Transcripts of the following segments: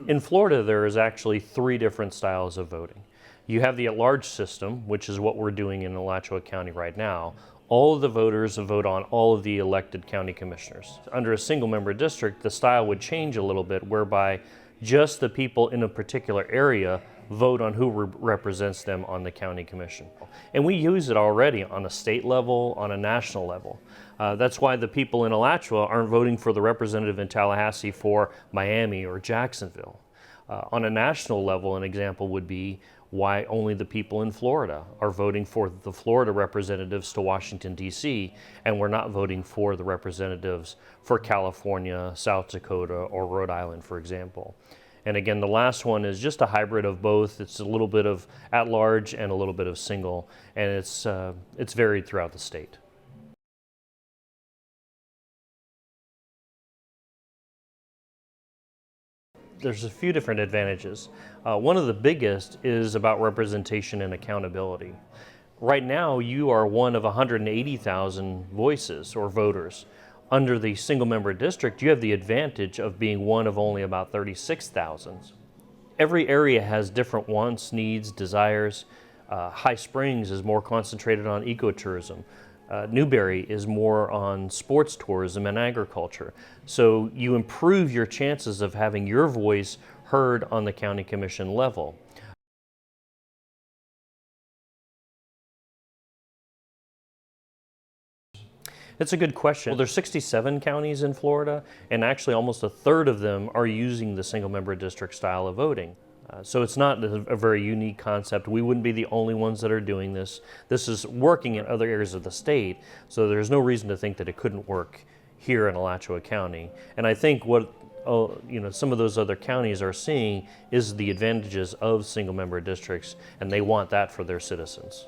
In Florida, there is actually 3 different styles of voting. You have the at-large system, which is what we're doing in Alachua County right now. All of the voters vote on all of the elected county commissioners. Under a single-member district, the style would change a little bit, whereby just the people in a particular area vote on who represents them on the county commission. And we use it already on a state level, on a national level. That's why the people in Alachua aren't voting for the representative in Tallahassee for Miami or Jacksonville. On a national level, an example would be why only the people in Florida are voting for the Florida representatives to Washington, D.C., and we're not voting for the representatives for California, South Dakota, or Rhode Island, for example. And again, the last one is just a hybrid of both. It's a little bit of at-large and a little bit of single, and it's varied throughout the state. There's a few different advantages. One of the biggest is about representation and accountability. Right now, you are one of 180,000 voices or voters. Under the single-member district, you have the advantage of being one of only about 36,000. Every area has different wants, needs, desires. High Springs is more concentrated on ecotourism. Newberry is more on sports tourism and agriculture. So you improve your chances of having your voice heard on the county commission level. It's a good question. Well, there's 67 counties in Florida, and actually almost a third of them are using the single-member district style of voting. So it's not a very unique concept. We wouldn't be the only ones that are doing this. This is working in other areas of the state, so there's no reason to think that it couldn't work here in Alachua County. And I think what some of those other counties are seeing is the advantages of single-member districts, and they want that for their citizens.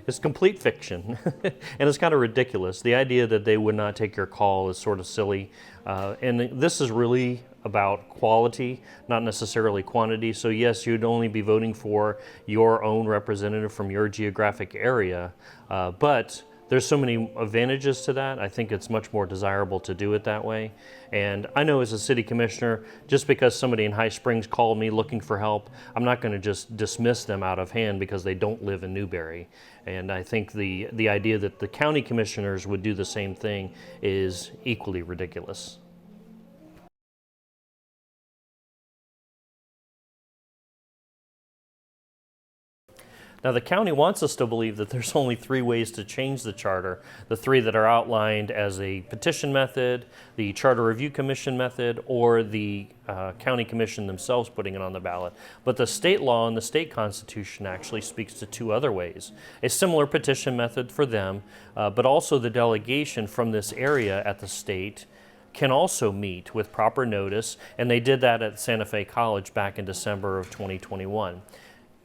It's complete fiction, and it's kind of ridiculous. The idea that they would not take your call is sort of silly, and this is really about quality, not necessarily quantity. So yes, you'd only be voting for your own representative from your geographic area, but there's so many advantages to that. I think it's much more desirable to do it that way. And I know as a city commissioner, just because somebody in High Springs called me looking for help, I'm not going to just dismiss them out of hand because they don't live in Newberry. And I think the idea that the county commissioners would do the same thing is equally ridiculous. Now, the county wants us to believe that there's only 3 ways to change the charter, the 3 that are outlined as a petition method, the Charter Review Commission method, or the county commission themselves putting it on the ballot. But the state law and the state constitution actually speaks to 2 other ways. A similar petition method for them, but also the delegation from this area at the state can also meet with proper notice, and they did that at Santa Fe College back in December of 2021.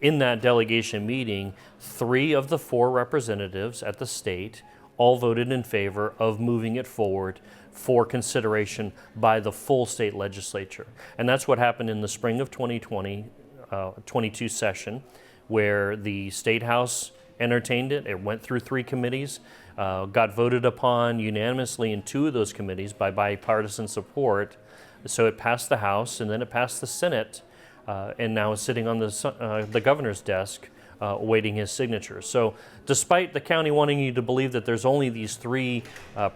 In that delegation meeting, 3 of the 4 representatives at the state all voted in favor of moving it forward for consideration by the full state legislature. And that's what happened in the spring of 2022 session, where the State House entertained it. It went through 3 committees, got voted upon unanimously in 2 of those committees by bipartisan support. So it passed the House, and then it passed the Senate, and now is sitting on the governor's desk awaiting his signature. So despite the county wanting you to believe that there's only these 3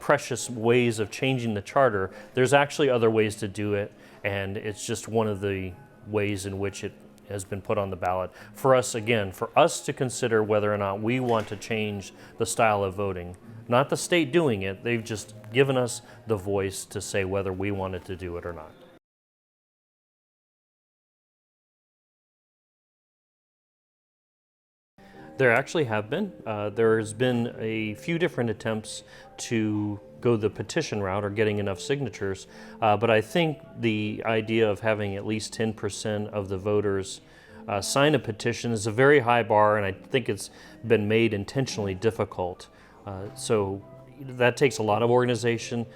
precious ways of changing the charter, there's actually other ways to do it, and it's just one of the ways in which it has been put on the ballot. For us, again, for us to consider whether or not we want to change the style of voting, not the state doing it, they've just given us the voice to say whether we wanted to do it or not. There actually have been. There's been a few different attempts to go the petition route or getting enough signatures, but I think the idea of having at least 10% of the voters sign a petition is a very high bar, and I think it's been made intentionally difficult. So that takes a lot of organization,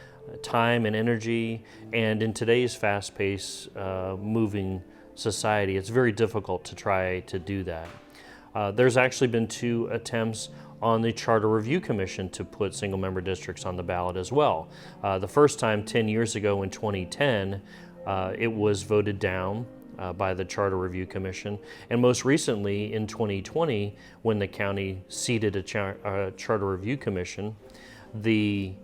time and energy, and in today's fast-paced, moving society, it's very difficult to try to do that. There's actually been 2 attempts on the Charter Review Commission to put single-member districts on the ballot as well. The first time 10 years ago in 2010, it was voted down by the Charter Review Commission, and most recently in 2020, when the county seated a Charter Review Commission, the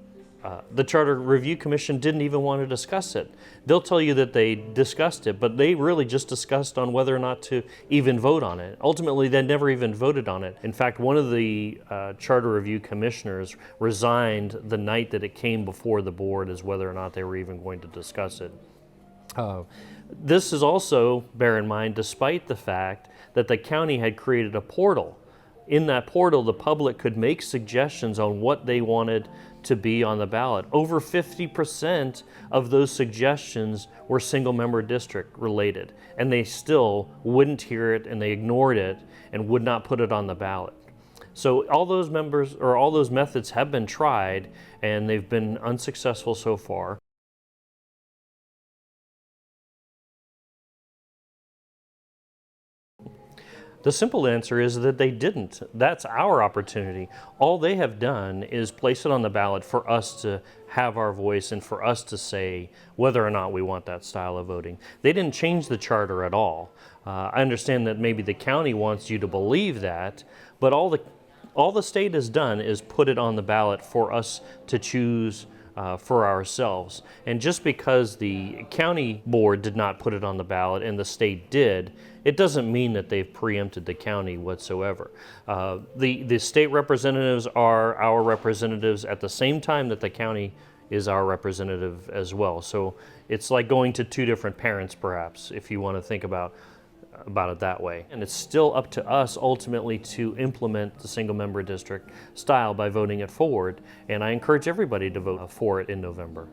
Charter Review Commission didn't even want to discuss it. They'll tell you that they discussed it, but they really just discussed on whether or not to even vote on it. Ultimately, they never even voted on it. In fact, one of the Charter Review Commissioners resigned the night that it came before the board as whether or not they were even going to discuss it. This is also, bear in mind, despite the fact that the county had created a portal. In that portal, the public could make suggestions on what they wanted to be on the ballot. Over 50% of those suggestions were single-member district related, and they still wouldn't hear it, and they ignored it and would not put it on the ballot. So all those methods have been tried, and they've been unsuccessful so far. The simple answer is that they didn't. That's our opportunity. All they have done is place it on the ballot for us to have our voice and for us to say whether or not we want that style of voting. They didn't change the charter at all. I understand that maybe the county wants you to believe that, but all the state has done is put it on the ballot for us to choose for ourselves. And just because the county board did not put it on the ballot and the state did, it doesn't mean that they've preempted the county whatsoever. The state representatives are our representatives at the same time that the county is our representative as well. So it's like going to two different parents, perhaps, if you want to think about it that way. And it's still up to us ultimately to implement the single-member district style by voting it forward. And I encourage everybody to vote for it in November.